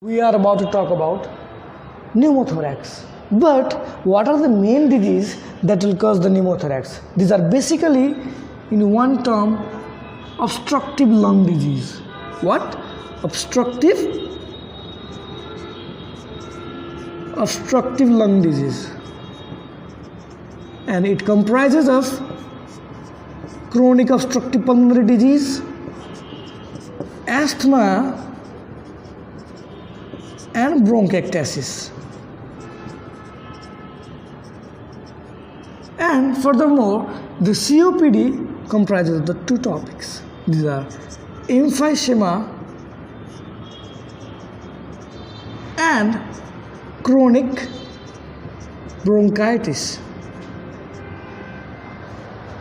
We are about to talk about pneumothorax. But what are the main diseases that will cause the pneumothorax? These are basically, in one term, obstructive lung disease. What? Obstructive lung disease. And it comprises of chronic obstructive pulmonary disease, asthma, and bronchiectasis. And furthermore, the COPD comprises the two topics. These are emphysema and chronic bronchitis.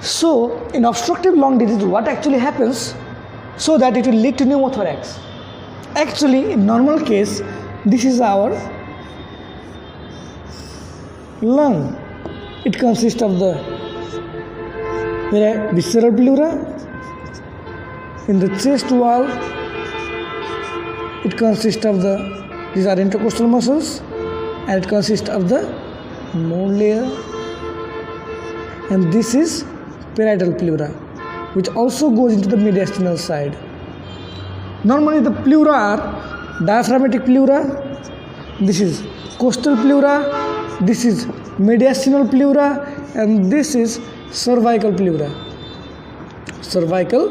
So, in obstructive lung disease, what actually happens so that it will lead to pneumothorax? Actually, in normal case, this is our lung. It consists of the visceral pleura. In the chest wall, it consists of these are intercostal muscles, and it consists of the mold layer. And this is parietal pleura, which also goes into the mediastinal side. Normally, the pleura are diaphragmatic pleura. This is costal pleura. This is mediastinal pleura, and this is cervical pleura. Cervical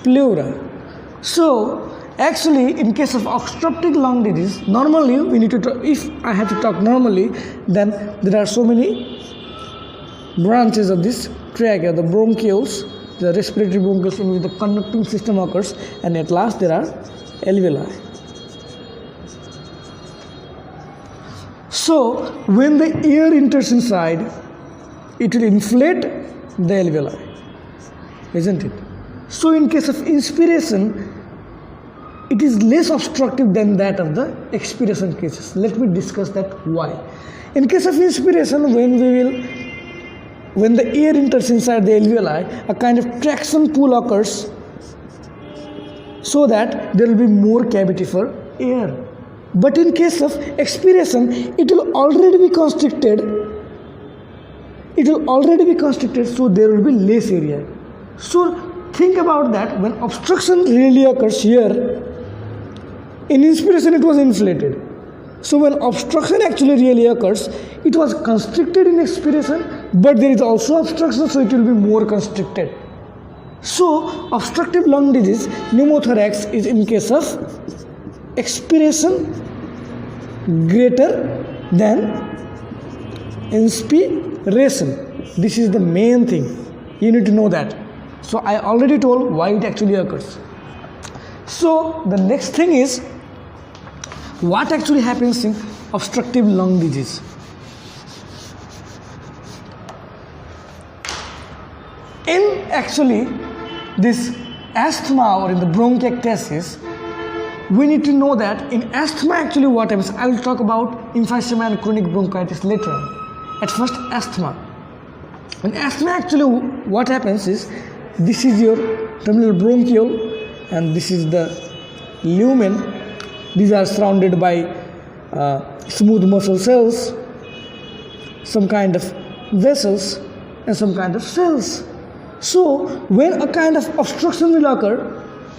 pleura. So, actually, in case of obstructive lung disease, normally we need to talk, if I have to talk normally, then there are so many branches of this trachea, the bronchioles, the respiratory bronchioles in which the conducting system occurs, and at last there are alveoli. So, when the air enters inside, it will inflate the alveoli, isn't it? So, in case of inspiration, it is less obstructive than that of the expiration cases. Let me discuss that why. In case of inspiration, when the air enters inside the alveoli, a kind of traction pull occurs so that there will be more cavity for air. But in case of expiration, it will already be constricted. So there will be less area. So think about that. When obstruction really occurs here, in inspiration it was inflated. So when obstruction actually really occurs, it was constricted in expiration, but there is also obstruction, so it will be more constricted. So obstructive lung disease, pneumothorax, is in case of expiration greater than inspiration. This is the main thing. You need to know that. So I already told why it actually occurs. So the next thing is what actually happens in obstructive lung disease. In actually this asthma or in the bronchiectasis, we need to know that in asthma actually what happens. I will talk about emphysema and chronic bronchitis later on. At first, asthma. In asthma actually what happens is, this is your terminal bronchiole and this is the lumen. These are surrounded by smooth muscle cells, some kind of vessels, and some kind of cells. So when a kind of obstruction will occur,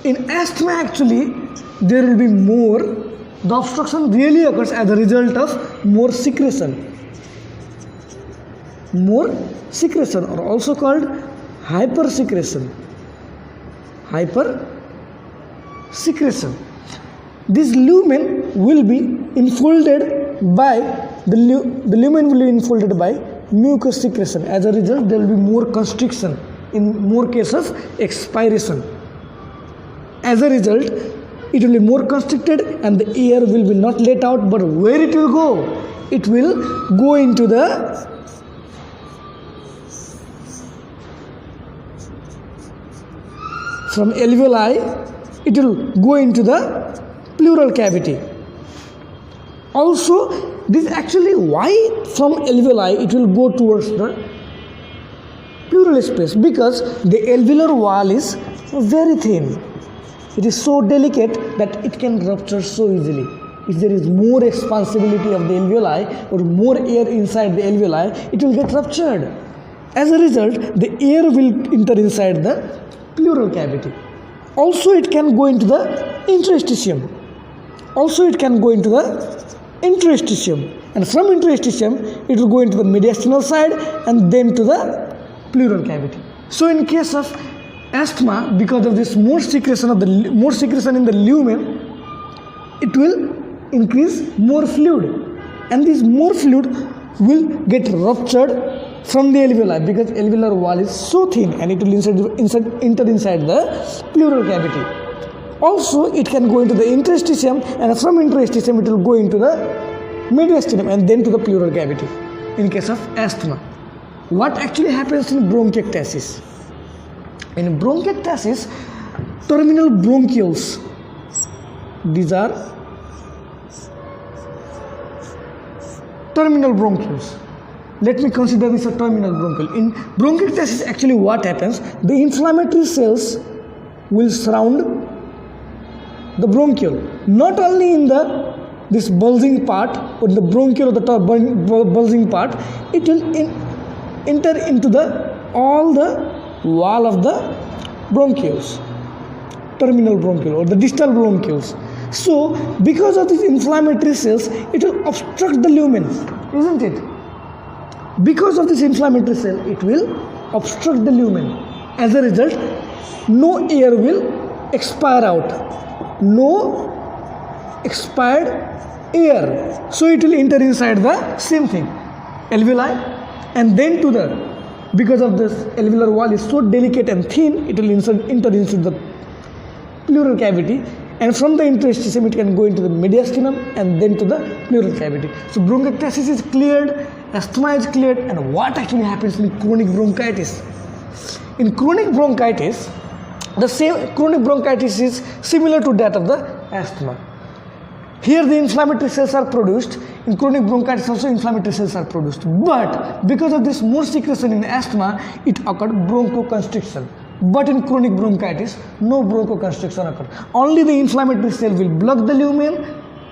in asthma actually there will be more, the obstruction really occurs as a result of more secretion. More secretion, or also called hypersecretion. Hypersecretion. This lumen will be enfolded by the lumen will be enfolded by mucus secretion. As a result, there will be more constriction in more case of expiration. As a result, it will be more constricted and the air will be not let out, but where it will go? It will go into the from alveoli, it will go into the pleural cavity. Also, this actually why from alveoli it will go towards the pleural space, because the alveolar wall is very thin. It is so delicate that it can rupture so easily. if there is more expansibility of the alveoli or more air inside the alveoli, it will get ruptured. As a result, the air will enter inside the pleural cavity. Also, it can go into the interstitium. And from interstitium, it will go into the mediastinal side and then to the pleural cavity. So, in case of asthma, because of this more secretion in the lumen, it will increase more fluid, and this more fluid will get ruptured from the alveoli because alveolar wall is so thin, and it will enter inside the pleural cavity. Also, it can go into the interstitium, and from interstitium it will go into the mediastinum and then to the pleural cavity in case of asthma. What actually happens in bronchiectasis? In bronchiectasis, terminal bronchioles, these are terminal bronchioles. Let me consider this a terminal bronchiole. In bronchiectasis, actually what happens, the inflammatory cells will surround the bronchiole, not only in this bulging part or the bronchiole or the bulging part, it will enter into all the wall of the bronchioles, terminal bronchiole or the distal bronchioles. So, because of these inflammatory cells, it will obstruct the lumen, isn't it? Because of this inflammatory cell, it will obstruct the lumen. As a result, no air will expire out. No expired air. So, it will enter inside the same thing, alveoli, and then to the, because of this alveolar wall is so delicate and thin, it will enter into the pleural cavity, and from the interstitium it can go into the mediastinum and then to the pleural cavity. So bronchiectasis is cleared, asthma is cleared, and what actually happens in chronic bronchitis? In chronic bronchitis, chronic bronchitis is similar to that of the asthma. Here the inflammatory cells are produced. In chronic bronchitis also inflammatory cells are produced. But because of this more secretion in asthma, it occurred bronchoconstriction. But in chronic bronchitis, no bronchoconstriction occurred. Only the inflammatory cell will block the lumen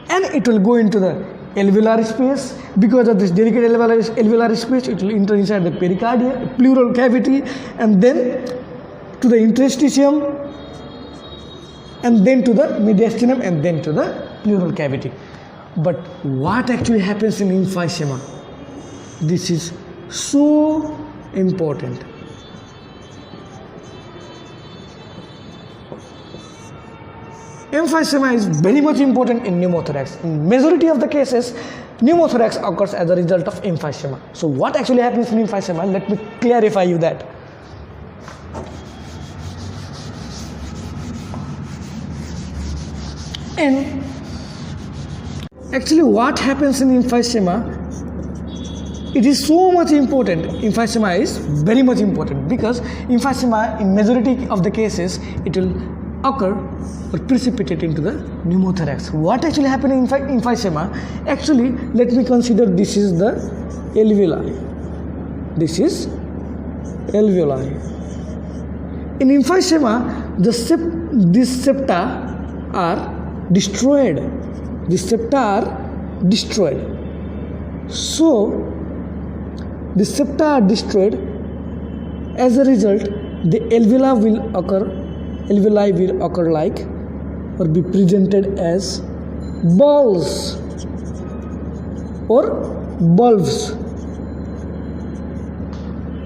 and it will go into the alveolar space. Because of this delicate alveolar space, it will enter inside the pericardia, pleural cavity, and then to the interstitium, and then to the mediastinum, and then to the pleural cavity. But what actually happens in emphysema? This is so important. Emphysema is very much important in pneumothorax. In majority of the cases, pneumothorax occurs as a result of emphysema. So what actually happens in emphysema? Let me clarify you that. And actually what happens in emphysema, it is so much important. Emphysema is very much important because emphysema in majority of the cases it will occur or precipitate into the pneumothorax. What actually happens in emphysema? Actually, let me consider this is the alveoli. This is alveoli. In emphysema, these septa are destroyed. These septa are destroyed. So, the septa are destroyed. As a result, the alveoli will occur like or be presented as balls or bulbs.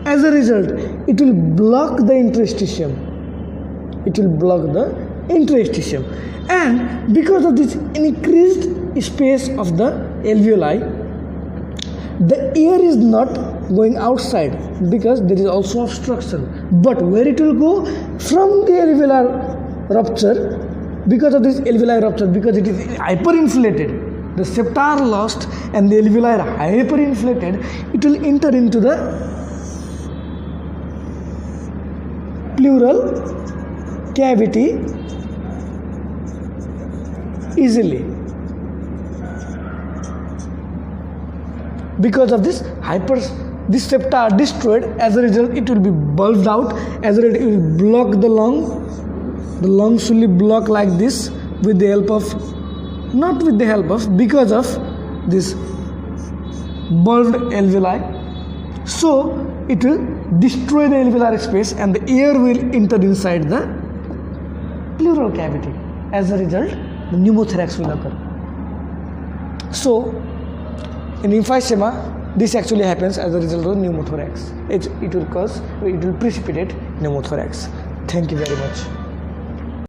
As a result, it will block the interstitium. And because of this increased space of the alveoli, the air is not going outside because there is also obstruction. But where it will go? From the alveolar rupture, because of this alveoli rupture, because it is hyperinflated, the septa are lost and the alveoli are hyperinflated, it will enter into the pleural cavity easily. Because of this these septa are destroyed. As a result, it will be bulged out. As a result, it will block the lung. The lungs will be blocked like this with the help of not with the help of, because of this bulbed alveoli. So it will destroy the alveolar space and the air will enter inside the pleural cavity. As a result, the pneumothorax will occur. So in emphysema, this actually happens as a result of pneumothorax. It will precipitate pneumothorax. Thank you very much.